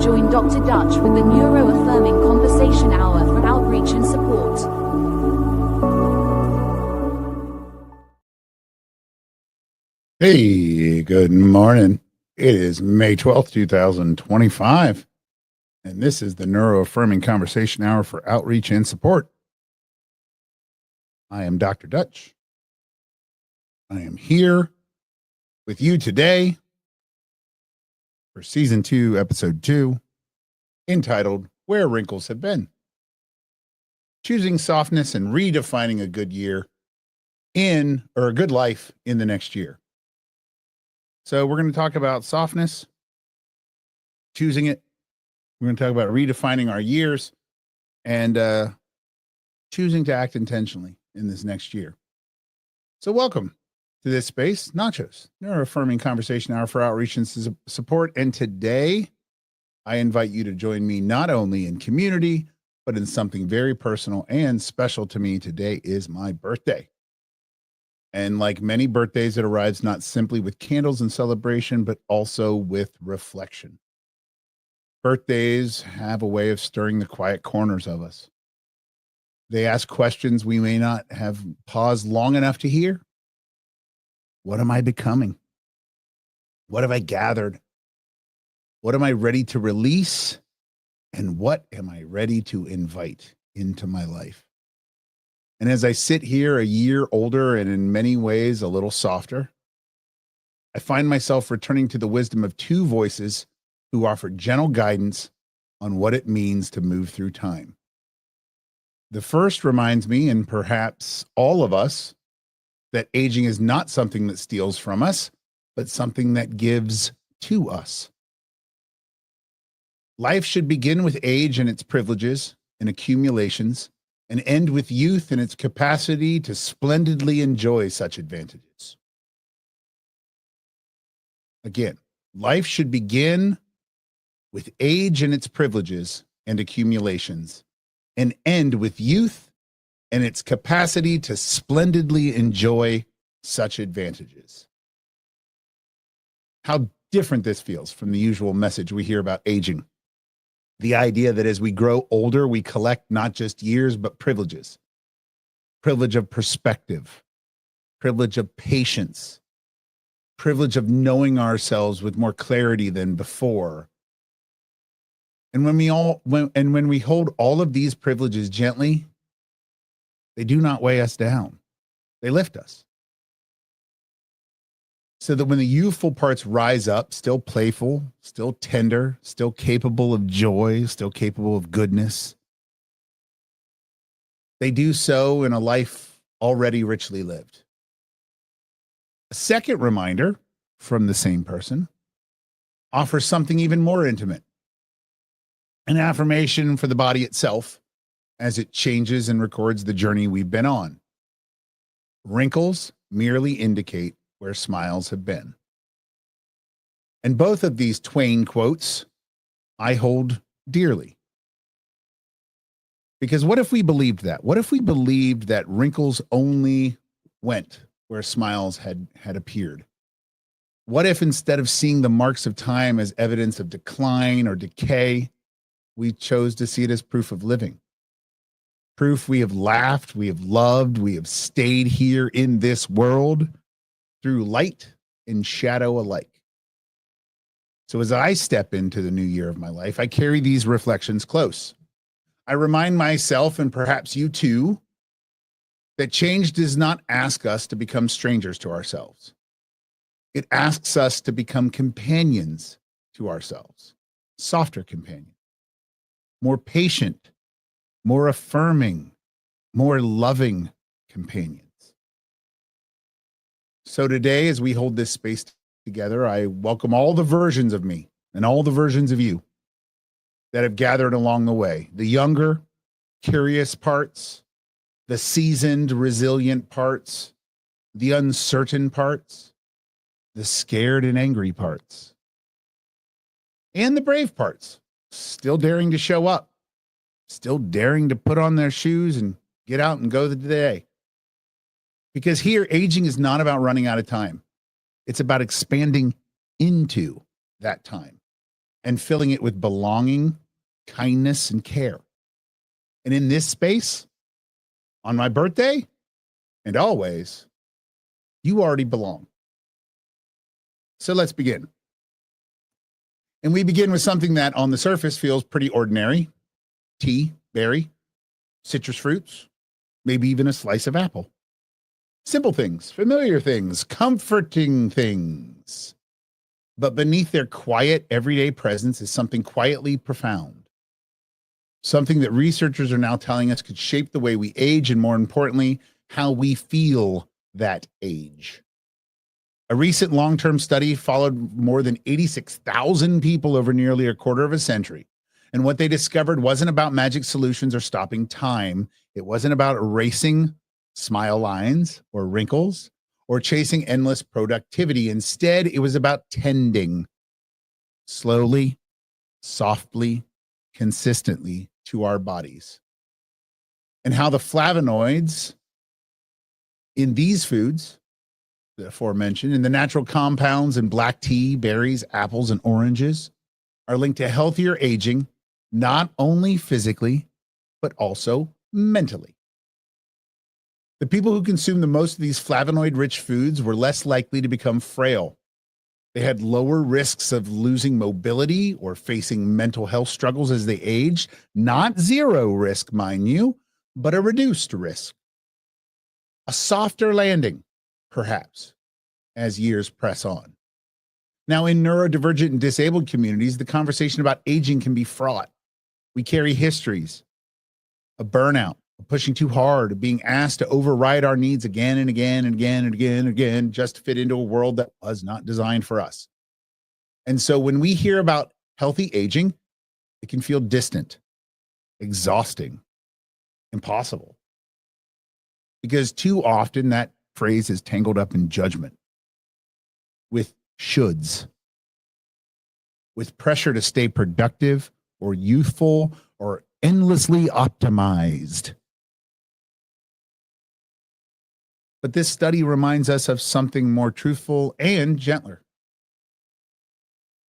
join Dr. Dutch with the Neuro-Affirming Conversation Hour for outreach and support. Hey, good morning. It is May 12th, 2025, and this is the Neuro-Affirming Conversation Hour for outreach and support. I am Dr. Dutch. I am here with you today for Season 2, Episode 2, entitled Where Wrinkles Have Been. Choosing softness and redefining a good year a good life in the next year. So we're going to talk about softness, choosing it. We're going to talk about redefining our years and choosing to act intentionally in this next year. So welcome to this space, NACHOS, Neuro-Affirming Conversation Hour for outreach and support. And today, I invite you to join me not only in community, but in something very personal and special to me. Today is my birthday. And like many birthdays, it arrives not simply with candles and celebration, but also with reflection. Birthdays have a way of stirring the quiet corners of us. They ask questions we may not have paused long enough to hear. What am I becoming? What have I gathered? What am I ready to release? And what am I ready to invite into my life? And as I sit here a year older and in many ways a little softer, I find myself returning to the wisdom of two voices who offer gentle guidance on what it means to move through time. The first reminds me, and perhaps all of us, that aging is not something that steals from us, but something that gives to us. Life should begin with age and its privileges and accumulations, and end with youth and its capacity to splendidly enjoy such advantages. Again, life should begin with age and its privileges and accumulations, and end with youth and its capacity to splendidly enjoy such advantages. How different this feels from the usual message we hear about aging. The idea that as we grow older, we collect not just years, but privileges. Privilege of perspective, privilege of patience, privilege of knowing ourselves with more clarity than before. And when we hold all of these privileges gently, they do not weigh us down. They lift us. So that when the youthful parts rise up, still playful, still tender, still capable of joy, still capable of goodness, they do so in a life already richly lived. A second reminder from the same person offers something even more intimate, an affirmation for the body itself as it changes and records the journey we've been on. Wrinkles merely indicate where smiles have been. And both of these Twain quotes I hold dearly. Because what if we believed that? What if we believed that wrinkles only went where smiles had appeared? What if instead of seeing the marks of time as evidence of decline or decay, we chose to see it as proof of living? Proof we have laughed, we have loved, we have stayed here in this world through light and shadow alike. So as I step into the new year of my life, I carry these reflections close. I remind myself, and perhaps you too, that change does not ask us to become strangers to ourselves. It asks us to become companions to ourselves, softer companions, more patient, more affirming, more loving companions. So today, as we hold this space together, I welcome all the versions of me and all the versions of you that have gathered along the way. The younger, curious parts, the seasoned, resilient parts, the uncertain parts, the scared and angry parts, and the brave parts, still daring to show up, still daring to put on their shoes and get out and go the day. Because here, aging is not about running out of time. It's about expanding into that time. and filling it with belonging, kindness, and care. And in this space, on my birthday and always, you already belong. So let's begin. And we begin with something that on the surface feels pretty ordinary: tea, berry, citrus fruits, maybe even a slice of apple. Simple things, familiar things, comforting things. But beneath their quiet, everyday presence is something quietly profound. Something that researchers are now telling us could shape the way we age and, more importantly, how we feel that age. A recent long-term study followed more than 86,000 people over nearly a quarter of a century. And what they discovered wasn't about magic solutions or stopping time. It wasn't about erasing smile lines or wrinkles or chasing endless productivity. Instead, it was about tending slowly, softly, consistently to our bodies. And how the flavonoids in these foods, the aforementioned, and the natural compounds in black tea, berries, apples, and oranges are linked to healthier aging, not only physically, but also mentally. The people who consumed the most of these flavonoid-rich foods were less likely to become frail. They had lower risks of losing mobility or facing mental health struggles as they aged. Not zero risk, mind you, but a reduced risk. A softer landing, perhaps, as years press on. Now, in neurodivergent and disabled communities, the conversation about aging can be fraught. We carry histories of burnout, of pushing too hard, of being asked to override our needs again and again and again and again and again just to fit into a world that was not designed for us. And so when we hear about healthy aging, it can feel distant, exhausting, impossible. Because too often that phrase is tangled up in judgment, with shoulds, with pressure to stay productive or youthful or endlessly optimized. But this study reminds us of something more truthful and gentler: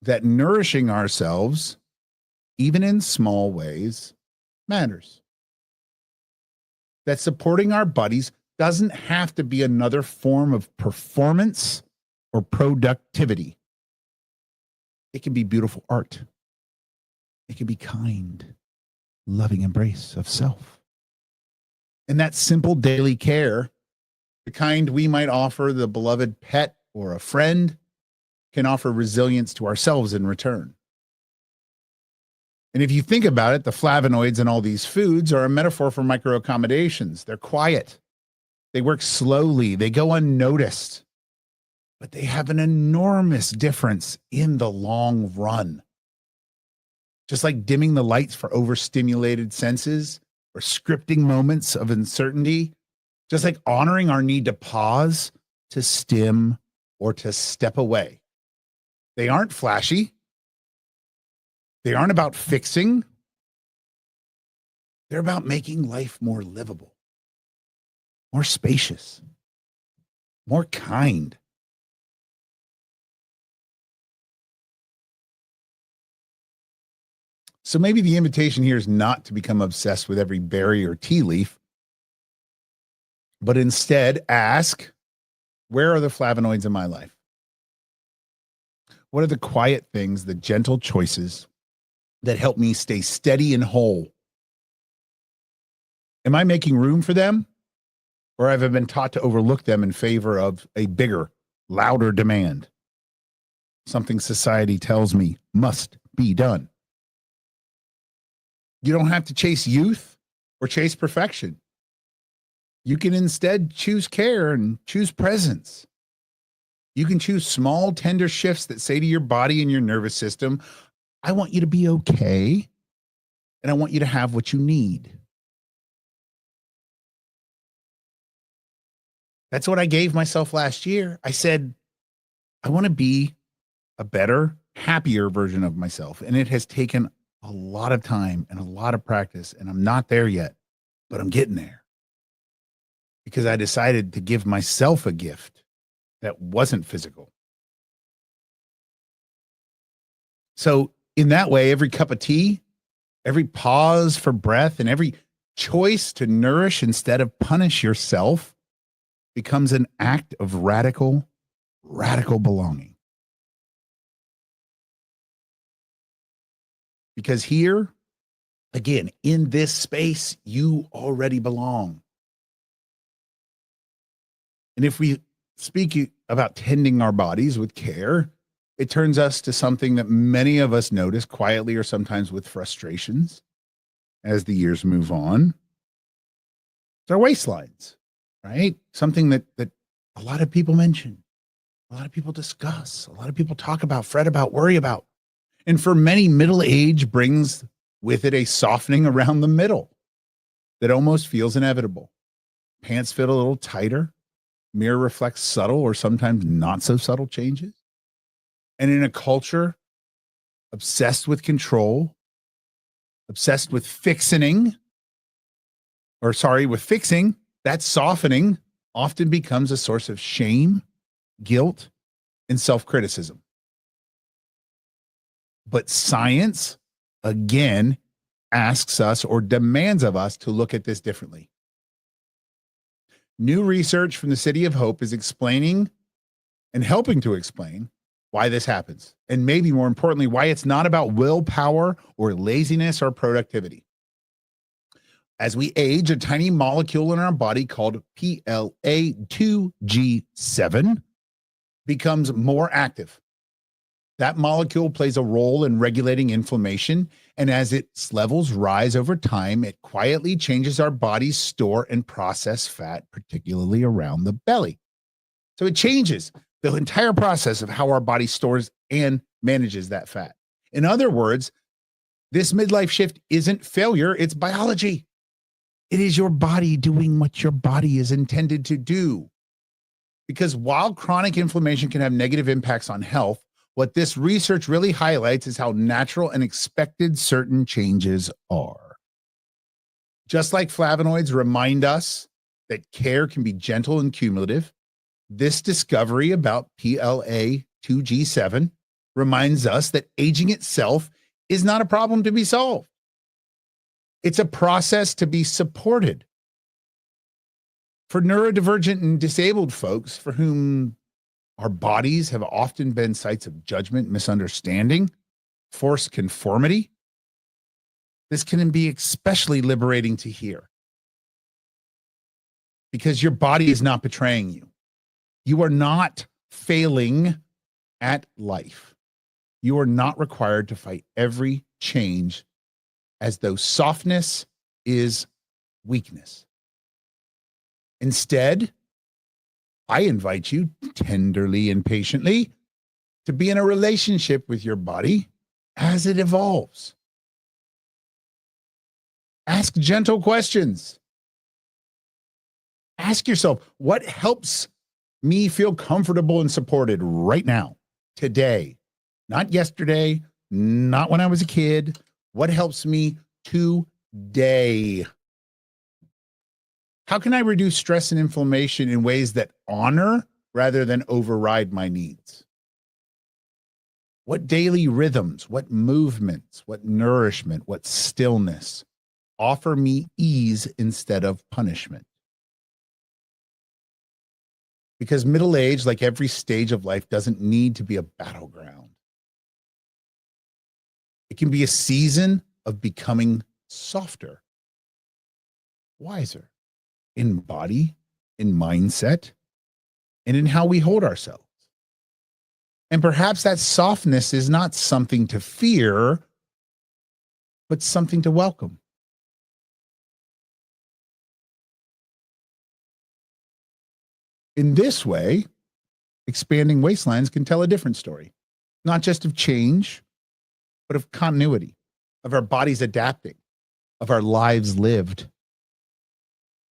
that nourishing ourselves, even in small ways, matters. That supporting our bodies doesn't have to be another form of performance or productivity. It can be beautiful art. It can be kind, loving embrace of self. And that simple daily care, the kind we might offer the beloved pet or a friend, can offer resilience to ourselves in return. And if you think about it, the flavonoids in all these foods are a metaphor for micro-accommodations. They're quiet. They work slowly. They go unnoticed. But they have an enormous difference in the long run. Just like dimming the lights for overstimulated senses or scripting moments of uncertainty, just like honoring our need to pause, to stim, or to step away. They aren't flashy. They aren't about fixing. They're about making life more livable, more spacious, more kind. So maybe the invitation here is not to become obsessed with every berry or tea leaf, but instead ask, where are the flavonoids in my life? What are the quiet things, the gentle choices that help me stay steady and whole? Am I making room for them? Or have I been taught to overlook them in favor of a bigger, louder demand? Something society tells me must be done. You don't have to chase youth or chase perfection. You can instead choose care and choose presence. You can choose small, tender shifts that say to your body and your nervous system, I want you to be okay, and I want you to have what you need. That's what I gave myself last year. I said, I want to be a better, happier version of myself. And it has taken a lot of time and a lot of practice, and I'm not there yet, but I'm getting there. Because I decided to give myself a gift that wasn't physical. So In that way, every cup of tea, every pause for breath, and every choice to nourish instead of punish yourself becomes an act of radical belonging. Because here, again, in this space, you already belong. And if we speak about tending our bodies with care, it turns us to something that many of us notice quietly or sometimes with frustrations as the years move on. It's our waistlines, right? Something that a lot of people mention, a lot of people discuss, a lot of people talk about, fret about, worry about. And for many, middle age brings with it a softening around the middle that almost feels inevitable. Pants fit a little tighter, mirror reflects subtle or sometimes not so subtle changes. And in a culture obsessed with control, obsessed with fixing, that softening often becomes a source of shame, guilt, and self-criticism. But science, again, asks us or demands of us to look at this differently. New research from the City of Hope is explaining and helping to explain why this happens. And maybe more importantly, why it's not about willpower or laziness or productivity. As we age, a tiny molecule in our body called PLA2G7 becomes more active. That molecule plays a role in regulating inflammation, and as its levels rise over time, it quietly changes our body's store and process fat, particularly around the belly. So it changes the entire process of how our body stores and manages that fat. In other words, this midlife shift isn't failure, it's biology. It is your body doing what your body is intended to do. Because while chronic inflammation can have negative impacts on health, what this research really highlights is how natural and expected certain changes are. Just like flavonoids remind us that care can be gentle and cumulative, this discovery about PLA2G7 reminds us that aging itself is not a problem to be solved. It's a process to be supported. For neurodivergent and disabled folks for whom our bodies have often been sites of judgment, misunderstanding, forced conformity, this can be especially liberating to hear. Because your body is not betraying you. You are not failing at life. You are not required to fight every change as though softness is weakness. Instead, I invite you tenderly and patiently to be in a relationship with your body as it evolves. Ask gentle questions. Ask yourself, what helps me feel comfortable and supported right now, today, not yesterday, not when I was a kid. What helps me today? How can I reduce stress and inflammation in ways that honor rather than override my needs? What daily rhythms, what movements, what nourishment, what stillness offer me ease instead of punishment? Because middle age, like every stage of life, doesn't need to be a battleground. It can be a season of becoming softer, wiser, in body, in mindset, and in how we hold ourselves. And perhaps that softness is not something to fear, but something to welcome. In this way, expanding waistlines can tell a different story, not just of change, but of continuity, of our bodies adapting, of our lives lived,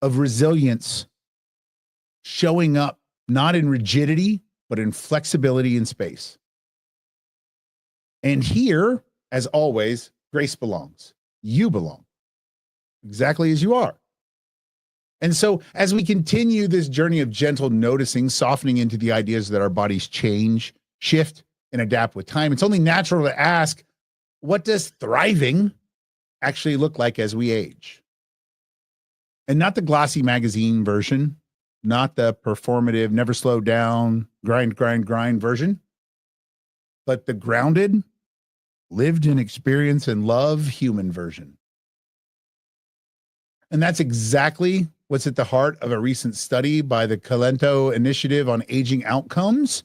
of resilience showing up not in rigidity, but in flexibility and space. And here, as always, grace belongs. You belong exactly as you are. And so as we continue this journey of gentle noticing, softening into the ideas that our bodies change, shift, and adapt with time, it's only natural to ask, What does thriving actually look like as we age? And not the glossy magazine version, not the performative, never slow down, grind version, but the grounded, lived in experience and love human version. And that's exactly what's at the heart of a recent study by the Calento Initiative on Aging Outcomes,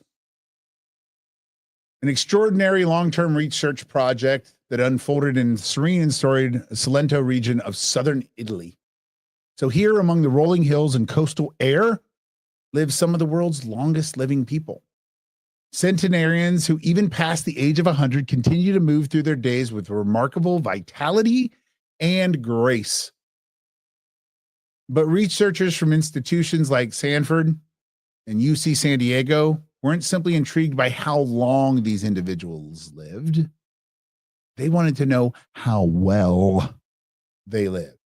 an extraordinary long-term research project that unfolded in serene and storied Salento region of southern Italy. So here among the rolling hills and coastal air live some of the world's longest living people. Centenarians who even past the age of 100 continue to move through their days with remarkable vitality and grace. But researchers from institutions like Stanford and UC San Diego weren't simply intrigued by how long these individuals lived. They wanted to know how well they lived.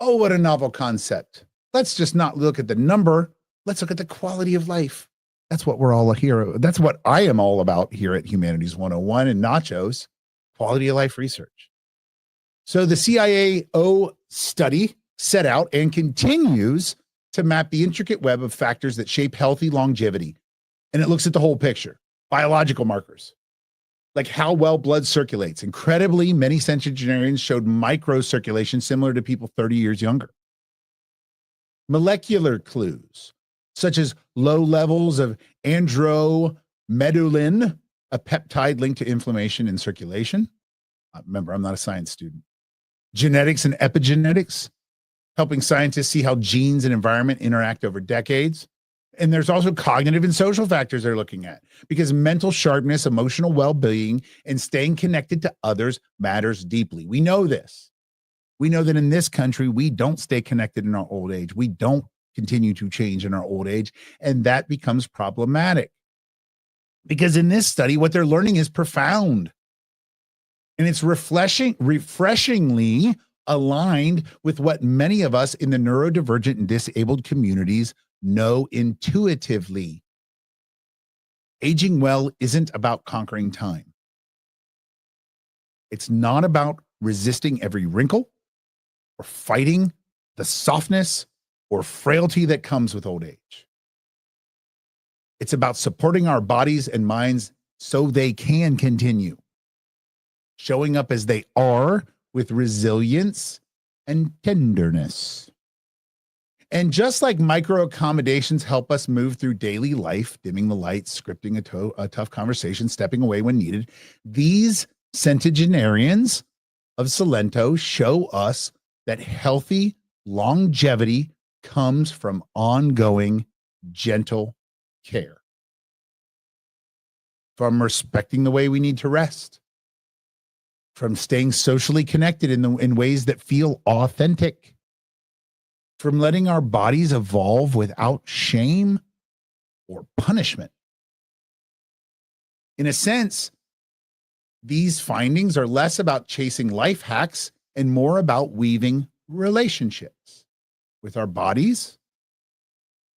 Oh, what a novel concept. Let's just not look at the number. Let's look at the quality of life. That's what we're all here. That's what I am all about here at Humanities 101 and NACHOS, quality of life research. So the CIAO study set out and continues to map the intricate web of factors that shape healthy longevity. And it looks at the whole picture, biological markers, like how well blood circulates. Incredibly, many centenarians showed microcirculation similar to people 30 years younger. Molecular clues, such as low levels of andromedulin, a peptide linked to inflammation and circulation. Remember, I'm not a science student. Genetics and epigenetics, helping scientists see how genes and environment interact over decades. And there's also cognitive and social factors they're looking at, because mental sharpness, emotional well-being, and staying connected to others matters deeply. We know this. We know that in this country, we don't stay connected in our old age. We don't continue to change in our old age, and that becomes problematic. Because in this study, what they're learning is profound. And it's refreshingly aligned with what many of us in the neurodivergent and disabled communities know intuitively. Aging well isn't about conquering time. It's not about resisting every wrinkle or fighting the softness or frailty that comes with old age. It's about supporting our bodies and minds so they can continue, showing up as they are with resilience and tenderness. And just like micro accommodations help us move through daily life, dimming the lights, scripting a tough conversation, stepping away when needed, these centenarians of Salento show us that healthy longevity comes from ongoing, gentle care, from respecting the way we need to rest, from staying socially connected in ways that feel authentic, from letting our bodies evolve without shame or punishment. In a sense, these findings are less about chasing life hacks and more about weaving relationships with our bodies,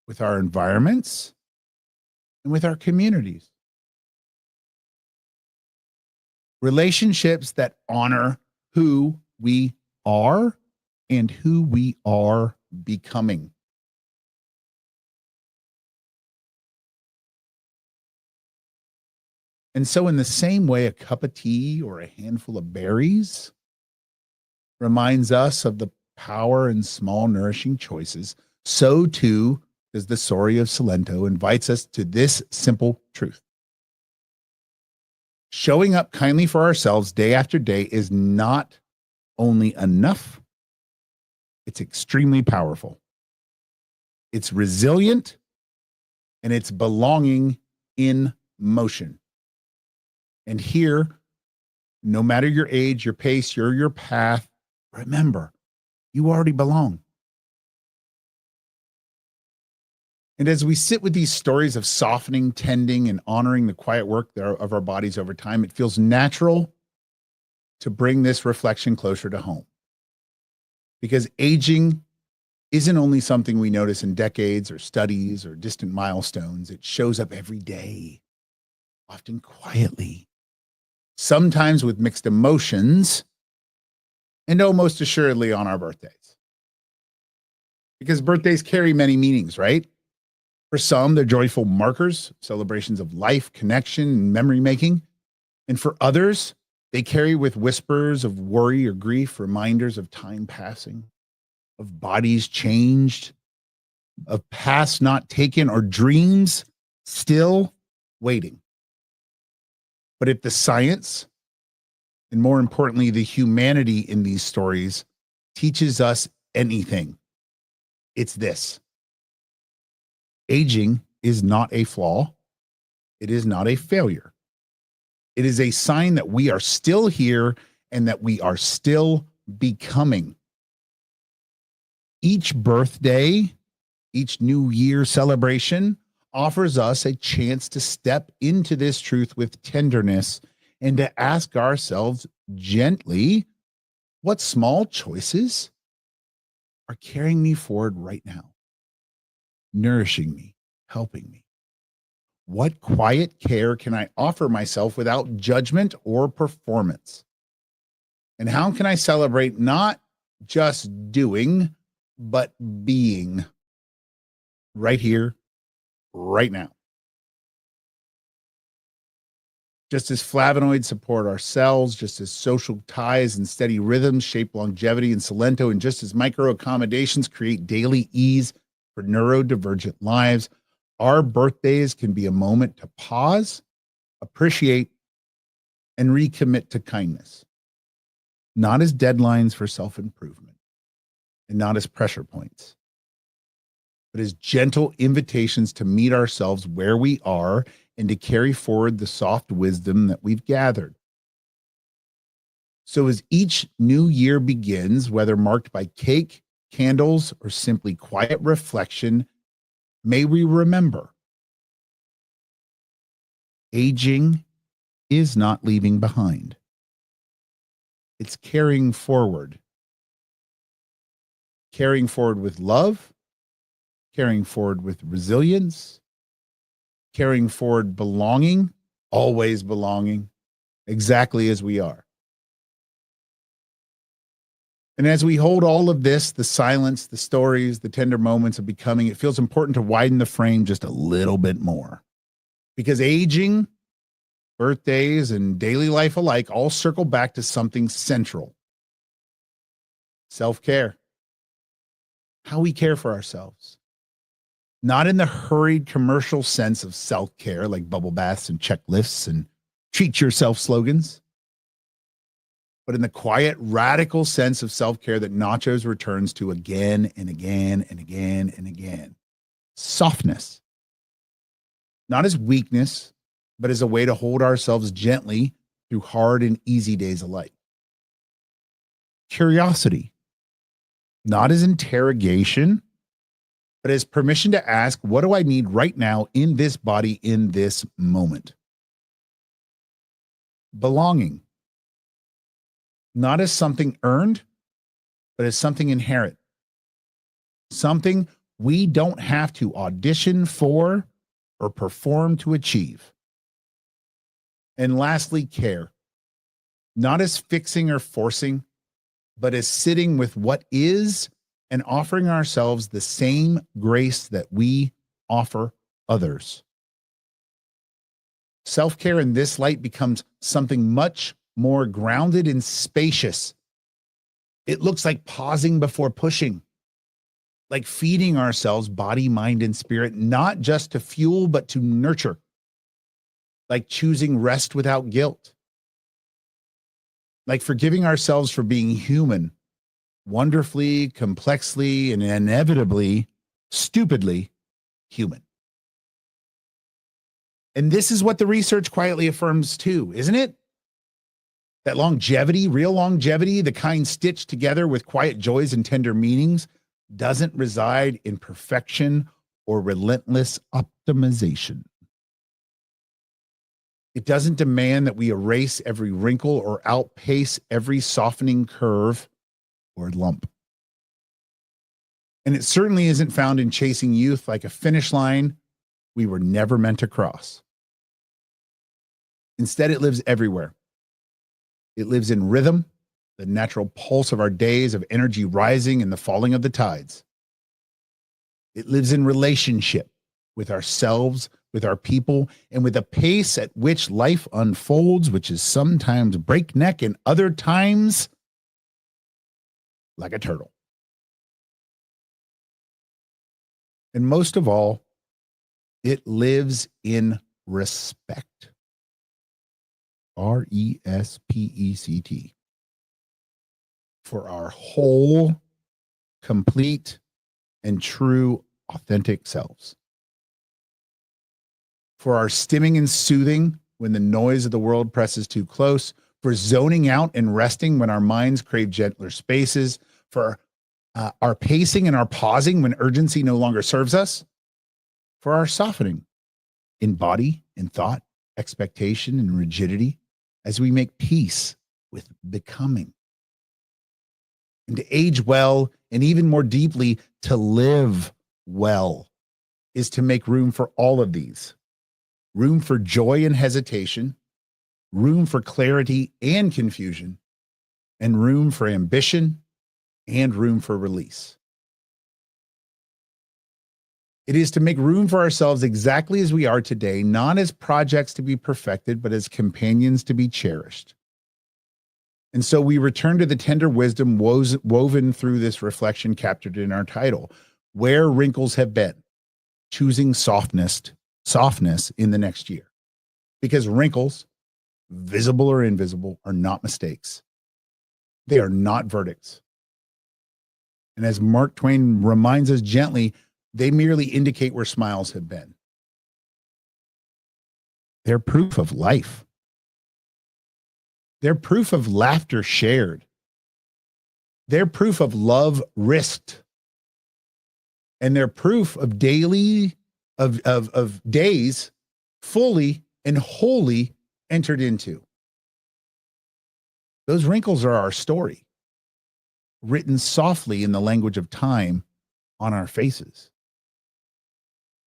with our environments, and with our communities. Relationships that honor who we are and who we are becoming. And so in the same way, a cup of tea or a handful of berries reminds us of the power in small, nourishing choices, so too does the story of Salento invites us to this simple truth. Showing up kindly for ourselves day after day is not only enough, it's extremely powerful. It's resilient, and it's belonging in motion. And here, no matter your age, your pace, your path, remember, you already belong. And as we sit with these stories of softening, tending, and honoring the quiet work of our bodies over time, it feels natural to bring this reflection closer to home. Because aging isn't only something we notice in decades or studies or distant milestones. It shows up every day, often quietly, sometimes with mixed emotions, and most assuredly on our birthdays. Because birthdays carry many meanings, right? For some, they're joyful markers, celebrations of life, connection, and memory making. And for others, they carry with whispers of worry or grief, reminders of time passing, of bodies changed, of past not taken, or dreams still waiting. But if the science, and more importantly, the humanity in these stories teaches us anything, it's this: aging is not a flaw. It is not a failure. It is a sign that we are still here and that we are still becoming. Each birthday, each New Year celebration offers us a chance to step into this truth with tenderness and to ask ourselves gently, what small choices are carrying me forward right now, nourishing me, helping me? What quiet care can I offer myself without judgment or performance? And how can I celebrate not just doing, but being right here, right now? Just as flavonoids support our cells, just as social ties and steady rhythms shape longevity and Salento, and just as micro accommodations create daily ease for neurodivergent lives, our birthdays can be a moment to pause, appreciate, and recommit to kindness, not as deadlines for self-improvement and not as pressure points, but as gentle invitations to meet ourselves where we are and to carry forward the soft wisdom that we've gathered. So as each new year begins, whether marked by cake, candles, or simply quiet reflection, may we remember: aging is not leaving behind. It's carrying forward with love, carrying forward with resilience, carrying forward belonging, always belonging, exactly as we are. And as we hold all of this, the silence, the stories, the tender moments of becoming, it feels important to widen the frame just a little bit more. Because aging, birthdays, and daily life alike all circle back to something central: self-care. How we care for ourselves. Not in the hurried commercial sense of self-care like bubble baths and checklists and treat yourself slogans, but in the quiet, radical sense of self-care that NACHOS returns to again and again and again and again. Softness. Not as weakness, but as a way to hold ourselves gently through hard and easy days alike. Curiosity. Not as interrogation, but as permission to ask, what do I need right now in this body, in this moment? Belonging. Not as something earned, but as something inherent. Something we don't have to audition for or perform to achieve. And lastly, care. Not as fixing or forcing, but as sitting with what is and offering ourselves the same grace that we offer others. Self-care in this light becomes something much more grounded and spacious. It looks like pausing before pushing, like feeding ourselves body, mind, and spirit, not just to fuel, but to nurture, like choosing rest without guilt, like forgiving ourselves for being human, wonderfully, complexly, and inevitably, stupidly human. And this is what the research quietly affirms too, isn't it? That longevity, real longevity, the kind stitched together with quiet joys and tender meanings, doesn't reside in perfection or relentless optimization. It doesn't demand that we erase every wrinkle or outpace every softening curve or lump. And it certainly isn't found in chasing youth like a finish line we were never meant to cross. Instead, it lives everywhere, It lives in rhythm, the natural pulse of our days of energy rising and the falling of the tides. It lives in relationship with ourselves, with our people, and with the pace at which life unfolds, which is sometimes breakneck and other times like a turtle. And most of all, it lives in respect. RESPECT. For our whole, complete, and true authentic selves. For our stimming and soothing when the noise of the world presses too close. For zoning out and resting when our minds crave gentler spaces. For our pacing and our pausing when urgency no longer serves us. For our softening in body and thought, expectation and rigidity as we make peace with becoming. And to age well, and even more deeply, to live well, is to make room for all of these. Room for joy and hesitation, room for clarity and confusion, and room for ambition and room for release. It is to make room for ourselves exactly as we are today, not as projects to be perfected, but as companions to be cherished. And so we return to the tender wisdom woven through this reflection captured in our title, Where Wrinkles Have Been, Choosing Softness in the Next Year. Because wrinkles, visible or invisible, are not mistakes. They are not verdicts. And as Mark Twain reminds us gently, they merely indicate where smiles have been. They're proof of life. They're proof of laughter shared. They're proof of love risked. And they're proof of days fully and wholly entered into. Those wrinkles are our story, written softly in the language of time on our faces.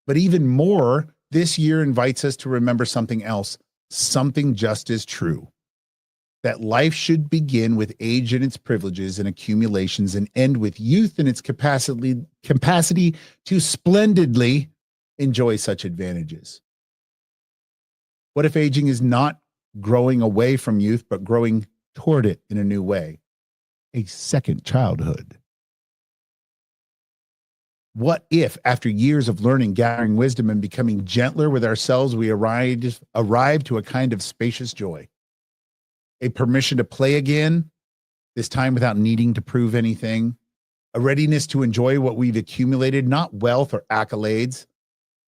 But even more, this year invites us to remember something else, something just as true. That life should begin with age and its privileges and accumulations and end with youth and its capacity to splendidly enjoy such advantages. What if aging is not growing away from youth, but growing toward it in a new way? A second childhood. What if, after years of learning, gathering wisdom, and becoming gentler with ourselves, we arrive to a kind of spacious joy? A permission to play again, this time without needing to prove anything. A readiness to enjoy what we've accumulated, not wealth or accolades,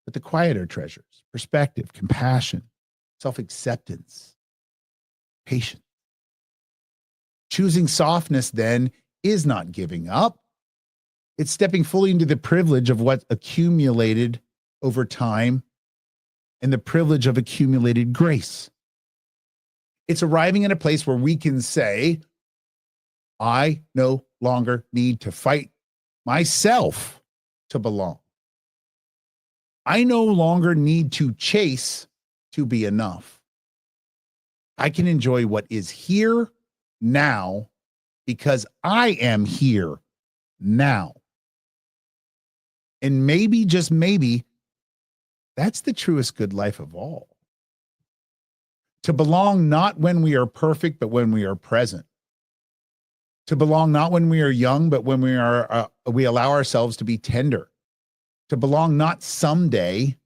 but the quieter treasures, perspective, compassion, self-acceptance, patience. Choosing softness, then, is not giving up. It's stepping fully into the privilege of what accumulated over time and the privilege of accumulated grace. It's arriving at a place where we can say, I no longer need to fight myself to belong. I no longer need to chase to be enough. I can enjoy what is here now because I am here now. And maybe, just maybe, that's the truest good life of all. To belong not when we are perfect, but when we are present. To belong not when we are young, but when we allow ourselves to be tender. To belong not someday,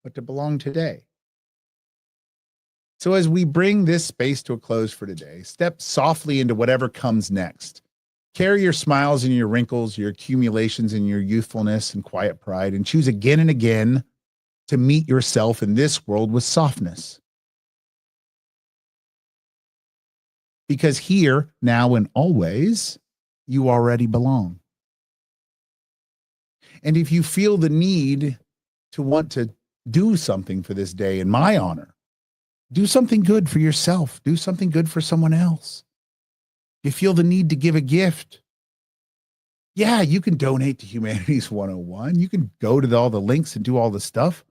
but to belong today. So as we bring this space to a close for today, step softly into whatever comes next. Carry your smiles and your wrinkles, your accumulations and your youthfulness and quiet pride, and choose again and again to meet yourself in this world with softness. Because here, now, and always, you already belong. And if you feel the need to want to do something for this day in my honor, do something good for yourself. Do something good for someone else. You feel the need to give a gift. Yeah, you can donate to Humanities 101. You can go to all the links and do all the stuff.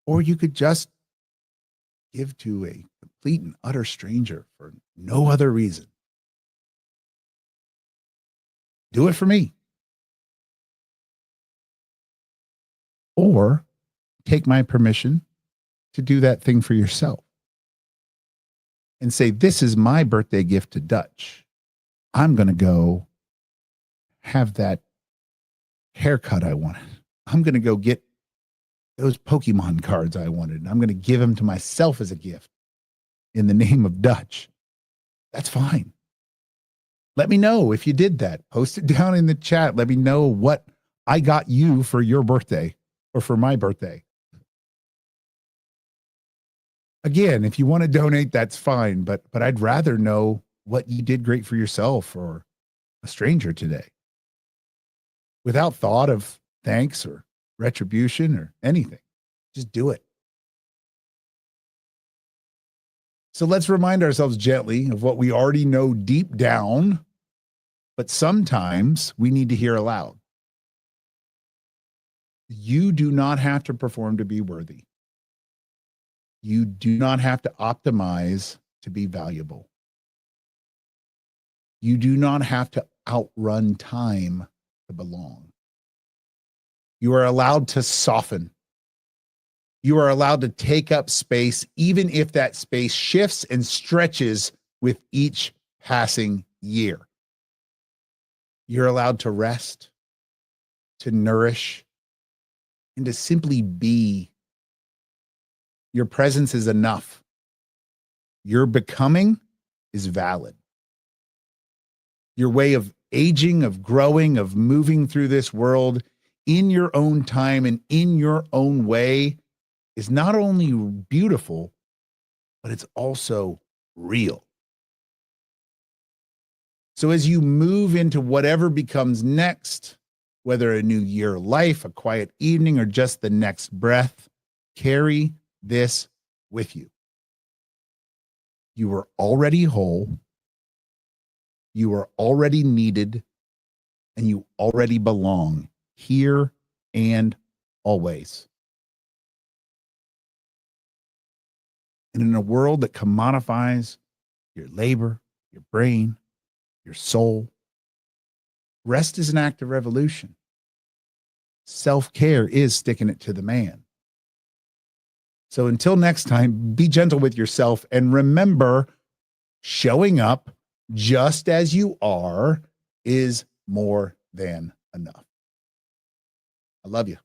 Or you could just give to a complete and utter stranger for no other reason. Do it for me. Or take my permission to do that thing for yourself and say, this is my birthday gift to Dutch. I'm going to go have that haircut I wanted. I'm going to go get those Pokemon cards I wanted. And I'm going to give them to myself as a gift in the name of Dutch. That's fine. Let me know if you did that. Post it down in the chat. Let me know what I got you for your birthday or for my birthday. Again, if you want to donate, that's fine. But I'd rather know what you did great for yourself or a stranger today, without thought of thanks or retribution or anything. Just do it. So let's remind ourselves gently of what we already know deep down, but sometimes we need to hear aloud. You do not have to perform to be worthy. You do not have to optimize to be valuable. You do not have to outrun time to belong. You are allowed to soften. You are allowed to take up space, even if that space shifts and stretches with each passing year. You're allowed to rest, to nourish, and to simply be. Your presence is enough. Your becoming is valid. Your way of aging, of growing, of moving through this world in your own time and in your own way is not only beautiful, but it's also real. So as you move into whatever becomes next, whether a new year of life, a quiet evening, or just the next breath, carry this with you. You are already whole. You are already needed, and you already belong here and always. And in a world that commodifies your labor, your brain, your soul, rest is an act of revolution. Self-care is sticking it to the man. So until next time, be gentle with yourself and remember, showing up just as you are is more than enough. I love you.